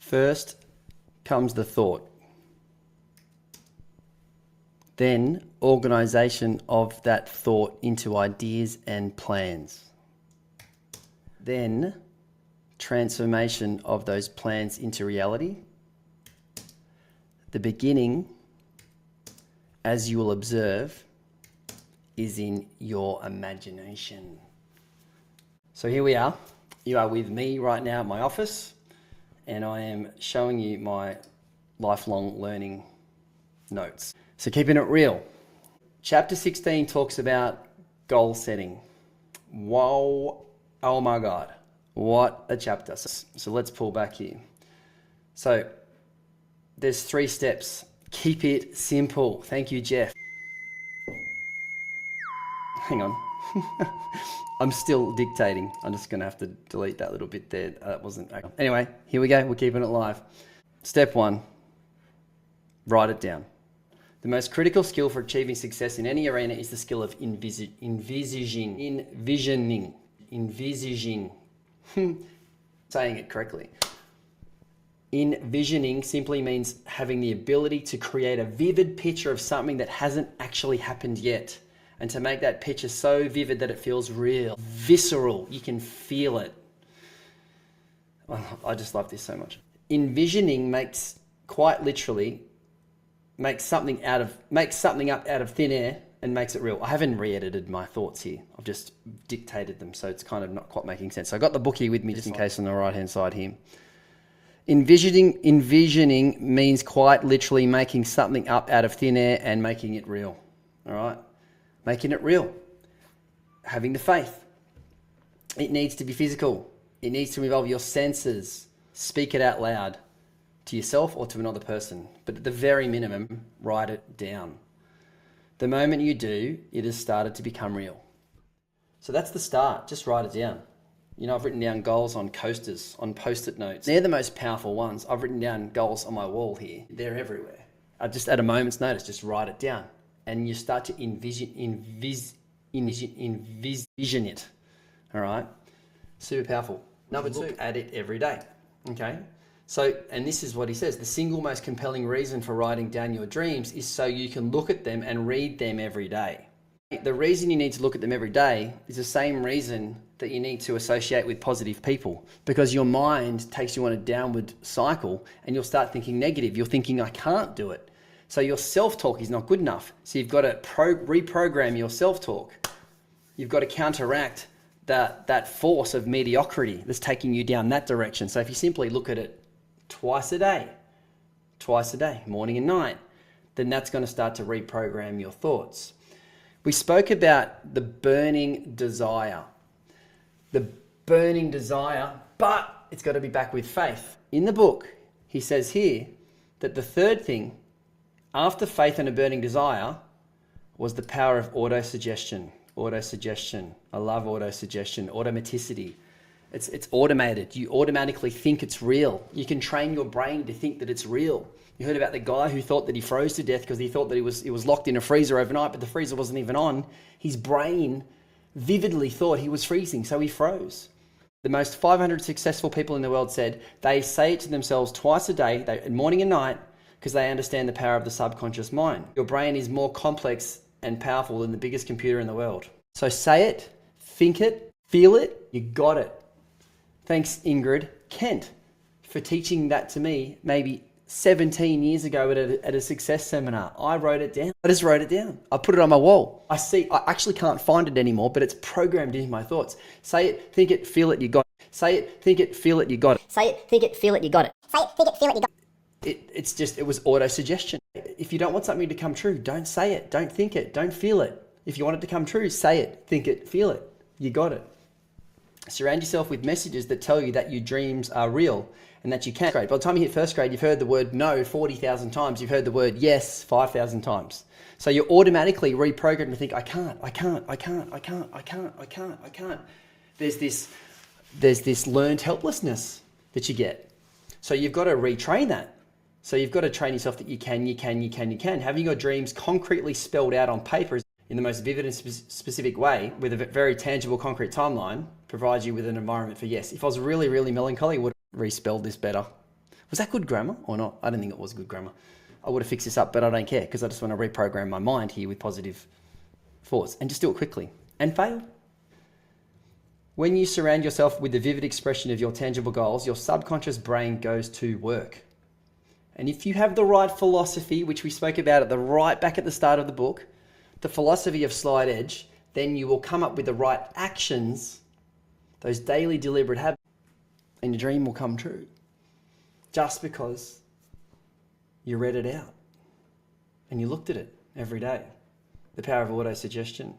First comes the thought, then organization of that thought into ideas and plans, then transformation of those plans into reality. The beginning, as you will observe, is in your imagination. So here we are. You are with me right now at my office, and I am showing you my lifelong learning notes. So keeping it real. Chapter 16 talks about goal setting. Whoa, oh my God, what a chapter. So let's pull back here. So there's 3 steps. Keep it simple. Thank you, Jeff. Hang on. I'm still dictating. I'm just going to have to delete that little bit there. That wasn't... Anyway, here we go. We're keeping it live. Step 1, write it down. The most critical skill for achieving success in any arena is the skill of envisioning. Saying it correctly. Envisioning simply means having the ability to create a vivid picture of something that hasn't actually happened yet, and to make that picture so vivid that it feels real, visceral. You can feel it. Oh, I just love this so much. Envisioning makes, quite literally, makes something up out of thin air and makes it real. I haven't re-edited my thoughts here. I've just dictated them, so it's kind of not quite making sense. So I got the book here with me just in case on the right-hand side here. Envisioning means quite literally making something up out of thin air and making it real. All right? Making it real. Having the faith. It needs to be physical. It needs to involve your senses. Speak it out loud to yourself or to another person. But at the very minimum, write it down. The moment you do, it has started to become real. So that's the start. Just write it down. You know, I've written down goals on coasters, on Post-it notes. They're the most powerful ones. I've written down goals on my wall here. They're everywhere. I just, at a moment's notice, just write it down. And you start to envision it. All right? Super powerful. Number 2, look at it every day. Okay? So, and this is what he says, the single most compelling reason for writing down your dreams is so you can look at them and read them every day. The reason you need to look at them every day is the same reason that you need to associate with positive people, because your mind takes you on a downward cycle and you'll start thinking negative. You're thinking, I can't do it. So your self-talk is not good enough. So you've got to reprogram your self-talk. You've got to counteract that force of mediocrity that's taking you down that direction. So if you simply look at it twice a day, morning and night, then that's going to start to reprogram your thoughts. We spoke about the burning desire. The burning desire, but it's got to be backed with faith. In the book, he says here that the third thing after faith and a burning desire was the power of autosuggestion. Autosuggestion. I love autosuggestion. Automaticity. It's automated. You automatically think it's real. You can train your brain to think that it's real. You heard about the guy who thought that he froze to death because he thought that he was locked in a freezer overnight, but the freezer wasn't even on. His brain vividly thought he was freezing, so he froze. The most 500 successful people in the world said they say it to themselves twice a day, morning and night, because they understand the power of the subconscious mind. Your brain is more complex and powerful than the biggest computer in the world. So say it, think it, feel it, you got it. Thanks, Ingrid Kent, for teaching that to me maybe 17 years ago at a success seminar. I wrote it down. I just wrote it down. I put it on my wall. I actually can't find it anymore, but it's programmed into my thoughts. Say it, think it, feel it, you got it. Say it, think it, feel it, you got it. Say it, think it, feel it, you got it. Say it, think it, feel it, you got it. It was auto-suggestion. If you don't want something to come true, don't say it, don't think it, don't feel it. If you want it to come true, say it, think it, feel it. You got it. Surround yourself with messages that tell you that your dreams are real and that you can. By the time you hit first grade, you've heard the word no 40,000 times. You've heard the word yes 5,000 times. So you're automatically reprogrammed to think, I can't. There's this learned helplessness that you get. So you've got to retrain that. So you've got to train yourself that you can. Having your dreams concretely spelled out on paper in the most vivid and specific way with a very tangible, concrete timeline provides you with an environment for yes. If I was really, really melancholy, I would have respelled this better. Was that good grammar or not? I don't think it was good grammar. I would have fixed this up, but I don't care because I just want to reprogram my mind here with positive thoughts and just do it quickly and fail. When you surround yourself with the vivid expression of your tangible goals, your subconscious brain goes to work. And if you have the right philosophy, which we spoke about at the right back at the start of the book, the philosophy of slight edge, then you will come up with the right actions, those daily deliberate habits, and your dream will come true. Just because you read it out and you looked at it every day. The power of auto-suggestion.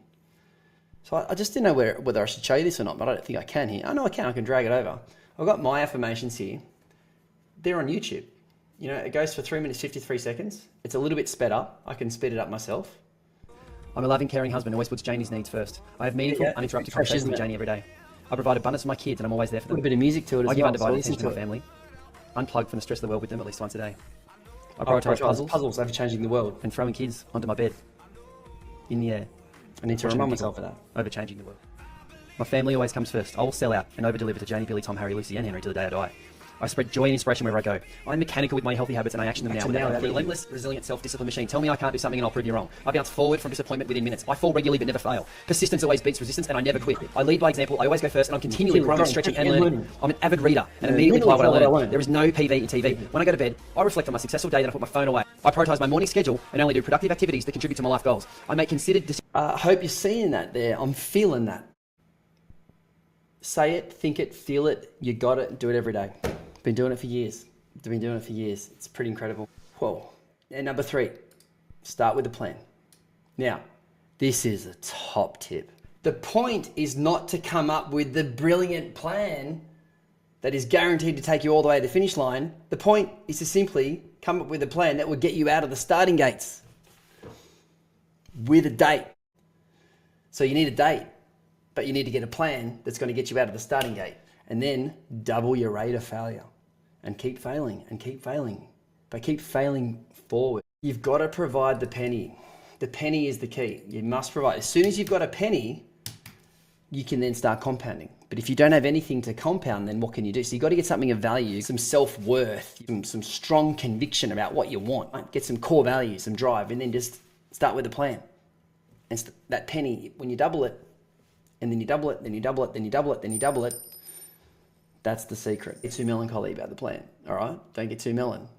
So I just didn't know whether I should show you this or not, but I don't think I can here. I know I can drag it over. I've got my affirmations here. They're on YouTube. You know, it goes for 3 minutes, 53 seconds. It's a little bit sped up. I can speed it up myself. I'm a loving, caring husband who always puts Janie's needs first. I have meaningful, uninterrupted conversations with Janie every day. I provide abundance for my kids and I'm always there for them. A bit of music to it as well. I give undivided attention to my family. Unplug from the stress of the world with them at least once a day. I prioritize puzzles over changing the world. And throwing kids onto my bed in the air. I need to remind myself of that. Over changing the world. My family always comes first. I will sell out and over-deliver to Janie, Billy, Tom, Harry, Lucy and Henry till the day I die. I spread joy and inspiration wherever I go. I'm mechanical with my healthy habits and I action them now. A relentless, resilient, self-discipline machine. Tell me I can't do something and I'll prove you wrong. I bounce forward from disappointment within minutes. I fall regularly but never fail. Persistence always beats resistance and I never quit. I lead by example. I always go first and I'm continually growing, stretching and learning. I'm an avid reader and immediately apply what I learn. There is no PV in TV. When I go to bed, I reflect on my successful day, then I put my phone away. I prioritize my morning schedule and only do productive activities that contribute to my life goals. I make considered decisions. I hope you're seeing that there. I'm feeling that. Say it, think it, feel it. You got it. Do it every day. Been doing it for years. It's pretty incredible. Whoa. And number 3, start with a plan. Now, this is a top tip. The point is not to come up with the brilliant plan that is guaranteed to take you all the way to the finish line. The point is to simply come up with a plan that will get you out of the starting gates with a date. So you need a date, but you need to get a plan that's going to get you out of the starting gate and then double your rate of failure. And keep failing and keep failing, but keep failing forward. You've got to provide the penny. The penny is the key. You must provide. As soon as you've got a penny, you can then start compounding. But if you don't have anything to compound, then what can you do? So you've got to get something of value, some self-worth, some strong conviction about what you want. Right? Get some core values, some drive, and then just start with a plan. And that penny, when you double it, and then you double it, then you double it, then you double it, then you double it, that's the secret. Get too melancholy about the plan, all right? Don't get too melon.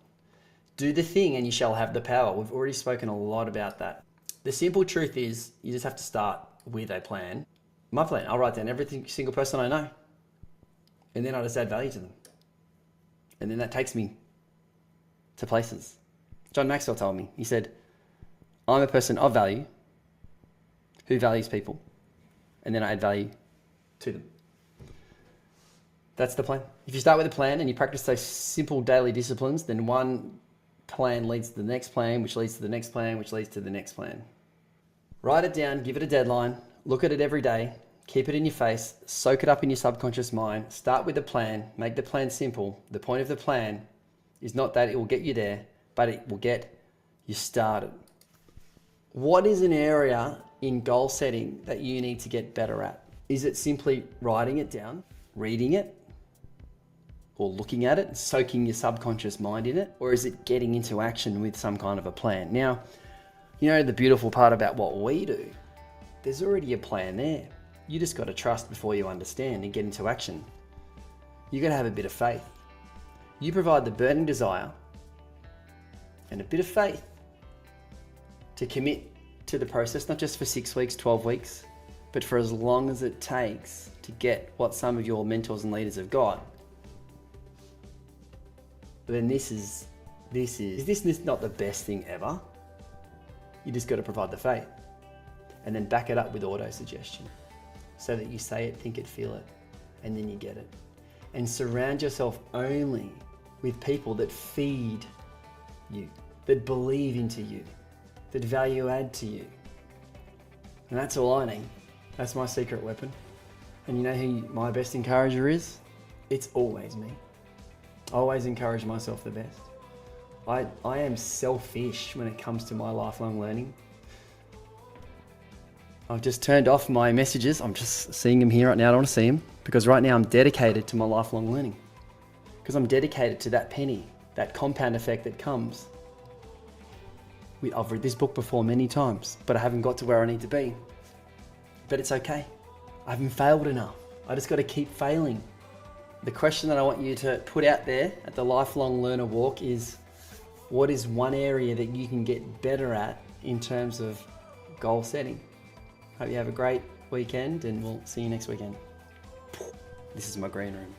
Do the thing and you shall have the power. We've already spoken a lot about that. The simple truth is you just have to start with a plan. My plan, I'll write down every single person I know. And then I just add value to them. And then that takes me to places. John Maxwell told me, he said, I'm a person of value who values people. And then I add value to them. That's the plan. If you start with a plan and you practice those simple daily disciplines, then one plan leads to the next plan, which leads to the next plan, which leads to the next plan. Write it down, give it a deadline, look at it every day, keep it in your face, soak it up in your subconscious mind, start with the plan, make the plan simple. The point of the plan is not that it will get you there, but it will get you started. What is an area in goal setting that you need to get better at? Is it simply writing it down, reading it, or looking at it, soaking your subconscious mind in it? Or is it getting into action with some kind of a plan? Now, you know the beautiful part about what we do, there's already a plan there. You just got to trust before you understand and get into action. You got to have a bit of faith. You provide the burning desire and a bit of faith to commit to the process, not just for 6 weeks, 12 weeks, but for as long as it takes to get what some of your mentors and leaders have got. Then this is not the best thing ever? You just got to provide the faith and then back it up with auto-suggestion so that you say it, think it, feel it, and then you get it. And surround yourself only with people that feed you, that believe into you, that value add to you. And that's all I need. That's my secret weapon. And you know who my best encourager is? It's always me. I always encourage myself the best. I am selfish when it comes to my lifelong learning. I've just turned off my messages. I'm just seeing them here right now. I don't want to see them because right now I'm dedicated to my lifelong learning because I'm dedicated to that penny that compound effect that comes. I've read this book before many times, but I haven't got to where I need to be. But it's okay. I haven't failed enough. I just got to keep failing. The question that I want you to put out there at the Lifelong Learner Walk is, what is one area that you can get better at in terms of goal setting? Hope you have a great weekend, and we'll see you next weekend. This is my green room.